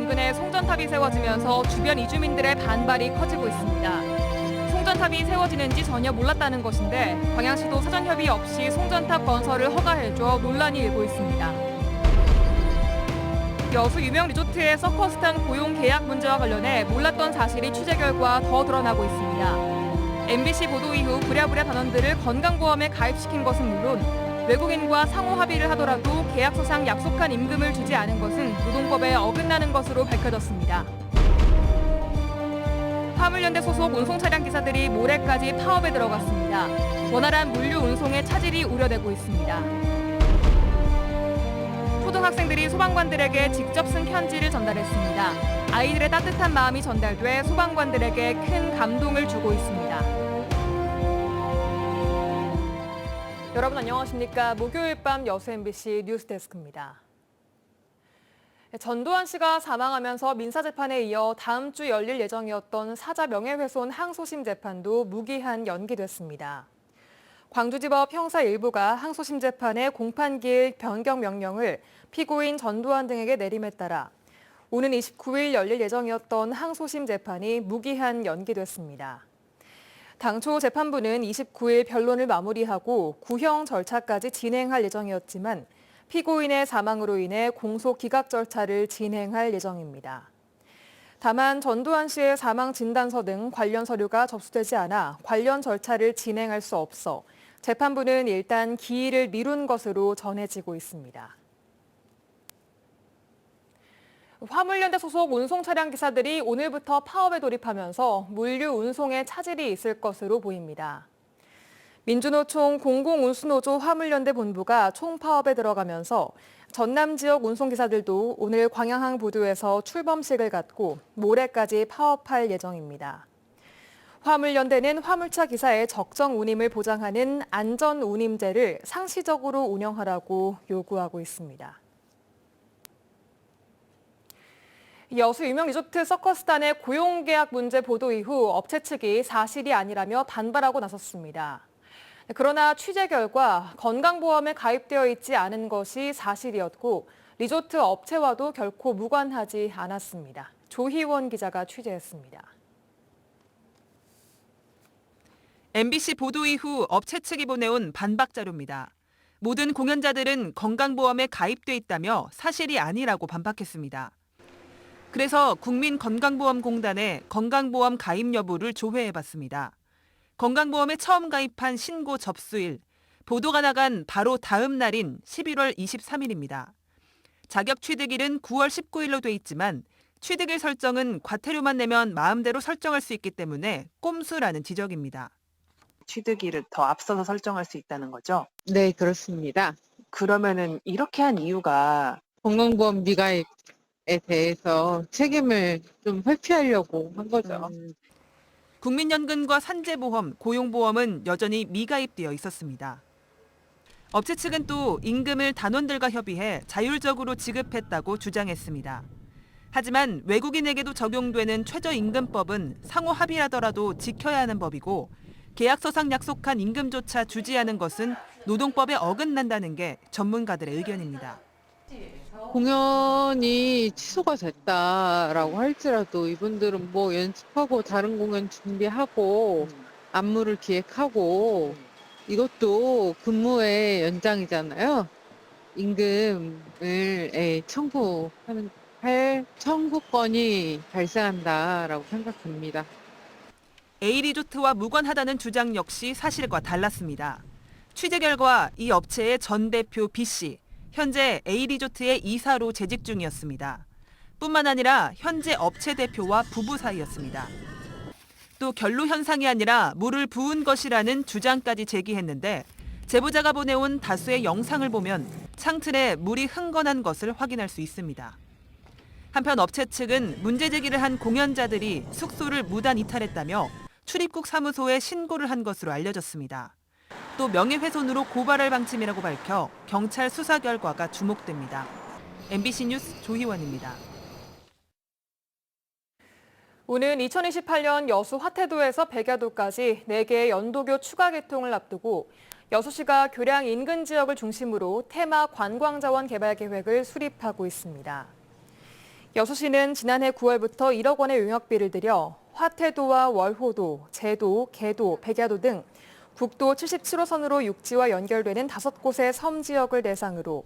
인근에 송전탑이 세워지면서 주변 이주민들의 반발이 커지고 있습니다. 송전탑이 세워지는지 전혀 몰랐다는 것인데 광양시도 사전 협의 없이 송전탑 건설을 허가해줘 논란이 일고 있습니다. 여수 유명 리조트의 서커스단 고용 계약 문제와 관련해 몰랐던 사실이 취재 결과 더 드러나고 있습니다. MBC 보도 이후 부랴부랴 단원들을 건강보험에 가입시킨 것은 물론 외국인과 상호 합의를 하더라도 계약서상 약속한 임금을 주지 않은 것은 노동법에 어긋나는 것으로 밝혀졌습니다. 화물연대 소속 운송차량 기사들이 모레까지 파업에 들어갔습니다. 원활한 물류 운송의 차질이 우려되고 있습니다. 초등학생들이 소방관들에게 직접 쓴 편지를 전달했습니다. 아이들의 따뜻한 마음이 전달돼 소방관들에게 큰 감동을 주고 있습니다. 여러분 안녕하십니까? 목요일 밤 여수 MBC 뉴스데스크입니다. 전두환 씨가 사망하면서 민사재판에 이어 다음 주 열릴 예정이었던 사자 명예훼손 항소심 재판도 무기한 연기됐습니다. 광주지법 형사 1부가 항소심 재판의 공판기일 변경 명령을 피고인 전두환 등에게 내림에 따라 오는 29일 열릴 예정이었던 항소심 재판이 무기한 연기됐습니다. 당초 재판부는 29일 변론을 마무리하고 구형 절차까지 진행할 예정이었지만 피고인의 사망으로 인해 공소 기각 절차를 진행할 예정입니다. 다만 전두환 씨의 사망 진단서 등 관련 서류가 접수되지 않아 관련 절차를 진행할 수 없어 재판부는 일단 기일을 미룬 것으로 전해지고 있습니다. 화물연대 소속 운송차량 기사들이 오늘부터 파업에 돌입하면서 물류 운송에 차질이 있을 것으로 보입니다. 민주노총 공공운수노조 화물연대 본부가 총파업에 들어가면서 전남 지역 운송기사들도 오늘 광양항 부두에서 출범식을 갖고 모레까지 파업할 예정입니다. 화물연대는 화물차 기사의 적정 운임을 보장하는 안전운임제를 상시적으로 운영하라고 요구하고 있습니다. 여수 유명 리조트 서커스단의 고용계약 문제 보도 이후 업체 측이 사실이 아니라며 반발하고 나섰습니다. 그러나 취재 결과 건강보험에 가입되어 있지 않은 것이 사실이었고 리조트 업체와도 결코 무관하지 않았습니다. 조희원 기자가 취재했습니다. MBC 보도 이후 업체 측이 보내온 반박 자료입니다. 모든 공연자들은 건강보험에 가입돼 있다며 사실이 아니라고 반박했습니다. 그래서 국민건강보험공단에 건강보험 가입 여부를 조회해봤습니다. 건강보험에 처음 가입한 신고 접수일, 보도가 나간 바로 다음 날인 11월 23일입니다. 자격 취득일은 9월 19일로 돼 있지만 취득일 설정은 과태료만 내면 마음대로 설정할 수 있기 때문에 꼼수라는 지적입니다. 취득일을 더 앞서서 설정할 수 있다는 거죠? 네, 그렇습니다. 그러면은 이렇게 한 이유가 건강보험 미가입에 대해서 책임을 좀 회피하려고 한 거죠. 국민연금과 산재보험, 고용보험은 여전히 미가입되어 있었습니다. 업체 측은 또 임금을 단원들과 협의해 자율적으로 지급했다고 주장했습니다. 하지만 외국인에게도 적용되는 최저임금법은 상호 합의하더라도 지켜야 하는 법이고 계약서상 약속한 임금조차 주지 않은 것은 노동법에 어긋난다는 게 전문가들의 의견입니다. 공연이 취소가 됐다라고 할지라도 이분들은 뭐 연습하고 다른 공연 준비하고 안무를 기획하고 이것도 근무의 연장이잖아요. 임금을 할 청구권이 발생한다라고 생각합니다. A리조트와 무관하다는 주장 역시 사실과 달랐습니다. 취재 결과 이 업체의 전 대표 B씨, 현재 A리조트의 이사로 재직 중이었습니다. 뿐만 아니라 현재 업체 대표와 부부 사이였습니다. 또 결로 현상이 아니라 물을 부은 것이라는 주장까지 제기했는데 제보자가 보내온 다수의 영상을 보면 창틀에 물이 흥건한 것을 확인할 수 있습니다. 한편 업체 측은 문제 제기를 한 공연자들이 숙소를 무단 이탈했다며 출입국 사무소에 신고를 한 것으로 알려졌습니다. 또 명예훼손으로 고발할 방침이라고 밝혀 경찰 수사 결과가 주목됩니다. MBC 뉴스 조희원입니다. 오는 2028년 여수 화태도에서 백야도까지 4개의 연도교 추가 개통을 앞두고 여수시가 교량 인근 지역을 중심으로 테마 관광자원 개발 계획을 수립하고 있습니다. 여수시는 지난해 9월부터 1억 원의 용역비를 들여 화태도와 월호도, 제도, 계도, 백야도 등 국도 77호선으로 육지와 연결되는 5곳의 섬 지역을 대상으로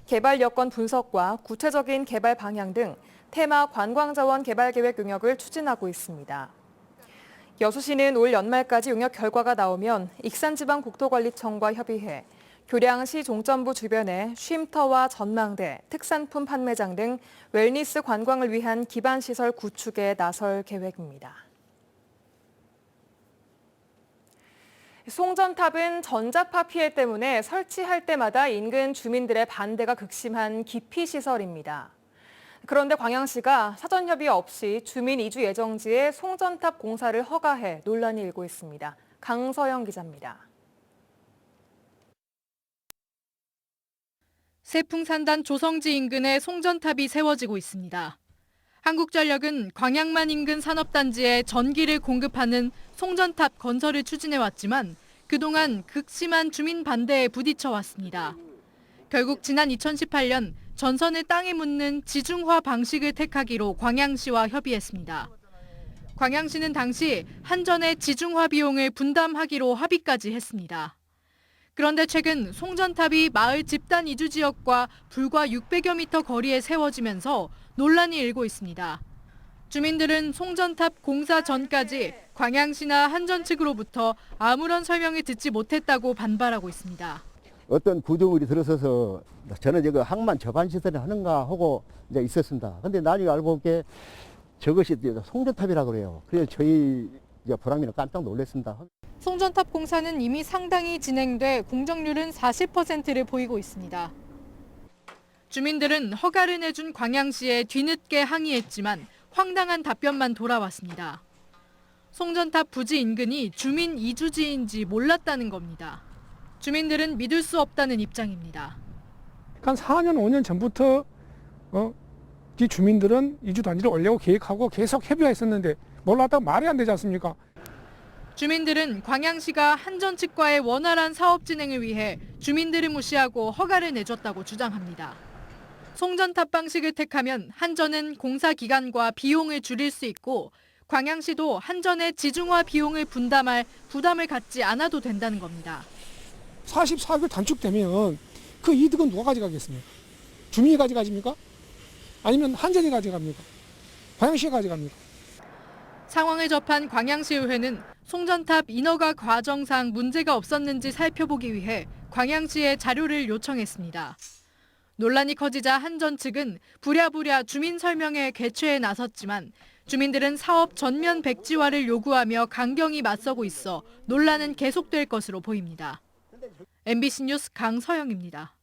개발 여건 분석과 구체적인 개발 방향 등 테마 관광자원 개발 계획 용역을 추진하고 있습니다. 여수시는 올 연말까지 용역 결과가 나오면 익산지방국토관리청과 협의해 교량시 종점부 주변에 쉼터와 전망대, 특산품 판매장 등 웰니스 관광을 위한 기반시설 구축에 나설 계획입니다. 송전탑은 전자파 피해 때문에 설치할 때마다 인근 주민들의 반대가 극심한 기피시설입니다. 그런데 광양시가 사전 협의 없이 주민 이주 예정지에 송전탑 공사를 허가해 논란이 일고 있습니다. 강서영 기자입니다. 세풍산단 조성지 인근에 송전탑이 세워지고 있습니다. 한국전력은 광양만 인근 산업단지에 전기를 공급하는 송전탑 건설을 추진해왔지만 그동안 극심한 주민 반대에 부딪혀왔습니다. 결국 지난 2018년 전선을 땅에 묻는 지중화 방식을 택하기로 광양시와 협의했습니다. 광양시는 당시 한전의 지중화 비용을 분담하기로 합의까지 했습니다. 그런데 최근 송전탑이 마을 집단 이주 지역과 불과 600여 미터 거리에 세워지면서 논란이 일고 있습니다. 주민들은 송전탑 공사 전까지 광양시나 한전 측으로부터 아무런 설명을 듣지 못했다고 반발하고 있습니다. 어떤 구조물이 들어서서 저는 이거 항만 저반 시설을 하는가 하고 이제 있었습니다. 근데 나중에 알고 본 게 저것이 송전탑이라고 그래요. 그래서 저희 보람이는 깜짝 놀랐습니다. 송전탑 공사는 이미 상당히 진행돼 공정률은 40%를 보이고 있습니다. 주민들은 허가를 내준 광양시에 뒤늦게 항의했지만 황당한 답변만 돌아왔습니다. 송전탑 부지 인근이 주민 이주지인지 몰랐다는 겁니다. 주민들은 믿을 수 없다는 입장입니다. 한 4년, 5년 전부터 이 주민들은 이주 단지를 올려고 계획하고 계속 협의했었는데 몰랐다고 말이 안 되지 않습니까? 주민들은 광양시가 한전 측과의 원활한 사업 진행을 위해 주민들을 무시하고 허가를 내줬다고 주장합니다. 송전탑 방식을 택하면 한전은 공사 기간과 비용을 줄일 수 있고 광양시도 한전의 지중화 비용을 분담할 부담을 갖지 않아도 된다는 겁니다. 44개월 단축되면 그 이득은 누가 가져가겠습니까? 주민이 가져가십니까? 아니면 한전이 가져갑니까? 광양시가 가져갑니까? 상황을 접한 광양시의회는 송전탑 인허가 과정상 문제가 없었는지 살펴보기 위해 광양시에 자료를 요청했습니다. 논란이 커지자 한전 측은 부랴부랴 주민 설명회 개최에 나섰지만 주민들은 사업 전면 백지화를 요구하며 강경히 맞서고 있어 논란은 계속될 것으로 보입니다. MBC 뉴스 강서영입니다.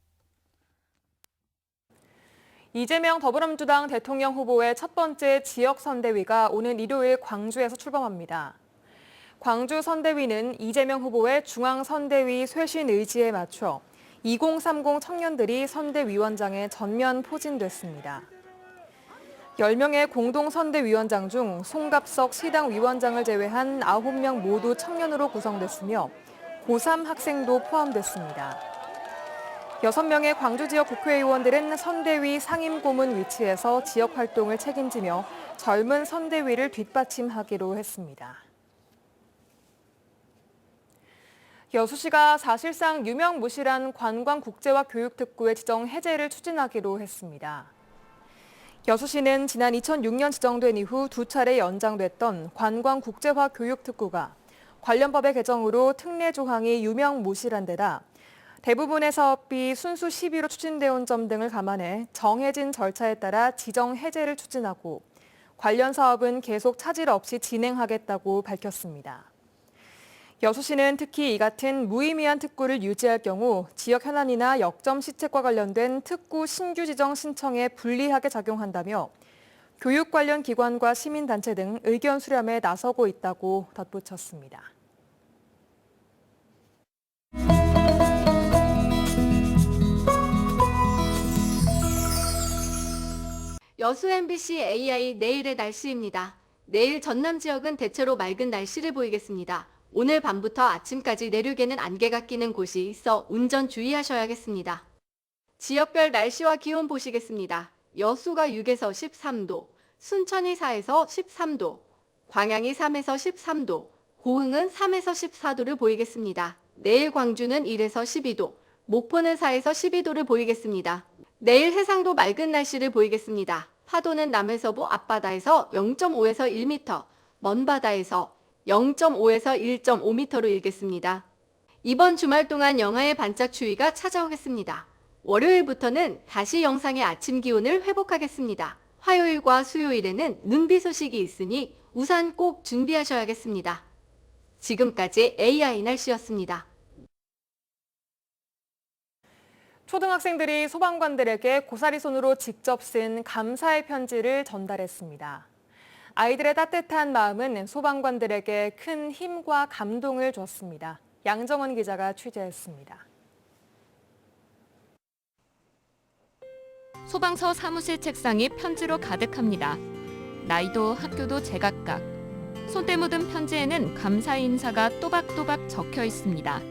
이재명 더불어민주당 대통령 후보의 첫 번째 지역 선대위가 오는 일요일 광주에서 출범합니다. 광주 선대위는 이재명 후보의 중앙 선대위 쇄신 의지에 맞춰 2030 청년들이 선대위원장에 전면 포진됐습니다. 10명의 공동 선대위원장 중 송갑석 시당 위원장을 제외한 9명 모두 청년으로 구성됐으며 고3 학생도 포함됐습니다. 6명의 광주 지역 국회의원들은 선대위 상임고문 위치에서 지역 활동을 책임지며 젊은 선대위를 뒷받침하기로 했습니다. 여수시가 사실상 유명무실한 관광국제화 교육특구의 지정 해제를 추진하기로 했습니다. 여수시는 지난 2006년 지정된 이후 2차례 연장됐던 관광국제화 교육특구가 관련 법의 개정으로 특례 조항이 유명무실한 데다 대부분의 사업비 순수 시비로 추진되어 온 점 등을 감안해 정해진 절차에 따라 지정 해제를 추진하고 관련 사업은 계속 차질 없이 진행하겠다고 밝혔습니다. 여수시는 특히 이 같은 무의미한 특구를 유지할 경우 지역 현안이나 역점 시책과 관련된 특구 신규 지정 신청에 불리하게 작용한다며 교육 관련 기관과 시민단체 등 의견 수렴에 나서고 있다고 덧붙였습니다. 여수 MBC AI 내일의 날씨입니다. 내일 전남 지역은 대체로 맑은 날씨를 보이겠습니다. 오늘 밤부터 아침까지 내륙에는 안개가 끼는 곳이 있어 운전 주의하셔야겠습니다. 지역별 날씨와 기온 보시겠습니다. 여수가 6에서 13도, 순천이 4에서 13도, 광양이 3에서 13도, 고흥은 3에서 14도를 보이겠습니다. 내일 광주는 1에서 12도, 목포는 4에서 12도를 보이겠습니다. 내일 해상도 맑은 날씨를 보이겠습니다. 파도는 남해서부 앞바다에서 0.5에서 1m, 먼바다에서 0.5에서 1.5m로 일겠습니다. 이번 주말 동안 영하의 반짝 추위가 찾아오겠습니다. 월요일부터는 다시 영상의 아침 기온을 회복하겠습니다. 화요일과 수요일에는 눈비 소식이 있으니 우산 꼭 준비하셔야겠습니다. 지금까지 AI 날씨였습니다. 초등학생들이 소방관들에게 고사리 손으로 직접 쓴 감사의 편지를 전달했습니다. 아이들의 따뜻한 마음은 소방관들에게 큰 힘과 감동을 줬습니다. 양정원 기자가 취재했습니다. 소방서 사무실 책상이 편지로 가득합니다. 나이도 학교도 제각각. 손때 묻은 편지에는 감사의 인사가 또박또박 적혀 있습니다.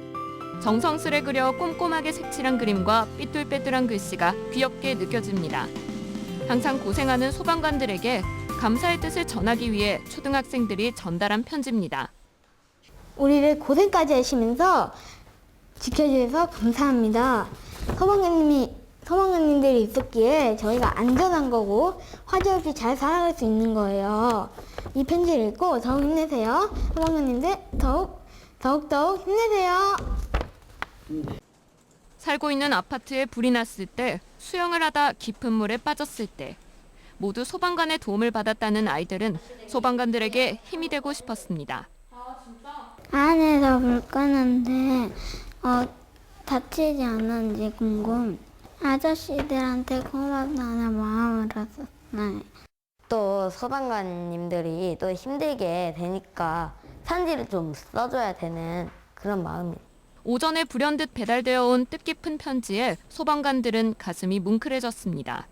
정성스레 그려 꼼꼼하게 색칠한 그림과 삐뚤빼뚤한 글씨가 귀엽게 느껴집니다. 항상 고생하는 소방관들에게 감사의 뜻을 전하기 위해 초등학생들이 전달한 편지입니다. 우리를 고생까지 하시면서 지켜주셔서 감사합니다. 소방관님들이 있었기에 저희가 안전한 거고 화재 없이 잘 살아갈 수 있는 거예요. 이 편지를 읽고 더욱 힘내세요. 소방관님들 더욱 힘내세요. 살고 있는 아파트에 불이 났을 때, 수영을 하다 깊은 물에 빠졌을 때 모두 소방관의 도움을 받았다는 아이들은 소방관들에게 힘이 되고 싶었습니다. 안에서 불 끄는데 다치지 않았는지 궁금. 아저씨들한테 고맙다는 마음으로 썼나요? 또 소방관님들이 또 힘들게 되니까 편지를 좀 써줘야 되는 그런 마음이. 오전에 불현듯 배달되어 온 뜻깊은 편지에 소방관들은 가슴이 뭉클해졌습니다.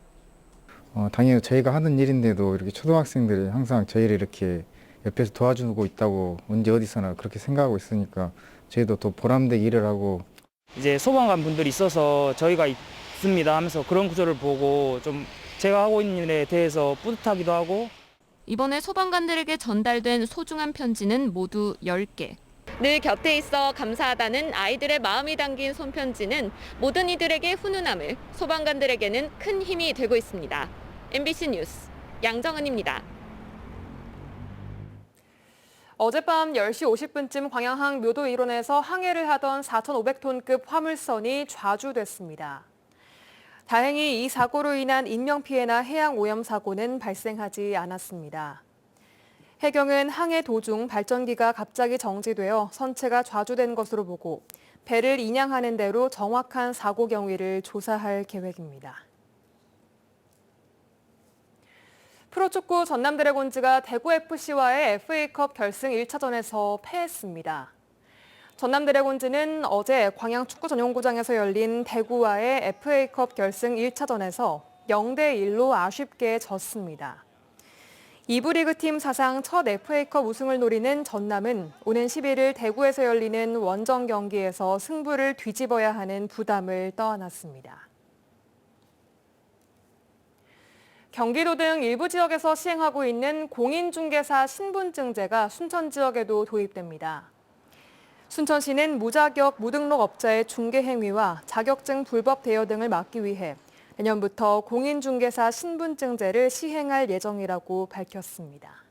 당연히 저희가 하는 일인데도 이렇게 초등학생들이 항상 저희를 이렇게 옆에서 도와주고 있다고 언제 어디서나 그렇게 생각하고 있으니까 저희도 더 보람되게 일을 하고 이제 소방관 분들이 있어서 저희가 있습니다 하면서 그런 구조를 보고 좀 제가 하고 있는 일에 대해서 뿌듯하기도 하고. 이번에 소방관들에게 전달된 소중한 편지는 모두 10개. 늘 곁에 있어 감사하다는 아이들의 마음이 담긴 손편지는 모든 이들에게 훈훈함을, 소방관들에게는 큰 힘이 되고 있습니다. MBC 뉴스 양정은입니다. 어젯밤 10시 50분쯤 광양항 묘도 일원에서 항해를 하던 4,500톤급 화물선이 좌주됐습니다. 다행히 이 사고로 인한 인명피해나 해양 오염 사고는 발생하지 않았습니다. 해경은 항해 도중 발전기가 갑자기 정지되어 선체가 좌주된 것으로 보고 배를 인양하는 대로 정확한 사고 경위를 조사할 계획입니다. 프로축구 전남 드래곤즈가 대구FC와의 FA컵 결승 1차전에서 패했습니다. 전남 드래곤즈는 어제 광양 축구 전용구장에서 열린 대구와의 FA컵 결승 1차전에서 0대1로 아쉽게 졌습니다. 2부 리그팀 사상 첫 FA컵 우승을 노리는 전남은 오는 11일 대구에서 열리는 원정 경기에서 승부를 뒤집어야 하는 부담을 떠안았습니다. 경기도 등 일부 지역에서 시행하고 있는 공인중개사 신분증제가 순천 지역에도 도입됩니다. 순천시는 무자격 무등록 업자의 중개 행위와 자격증 불법 대여 등을 막기 위해 내년부터 공인중개사 신분증제를 시행할 예정이라고 밝혔습니다.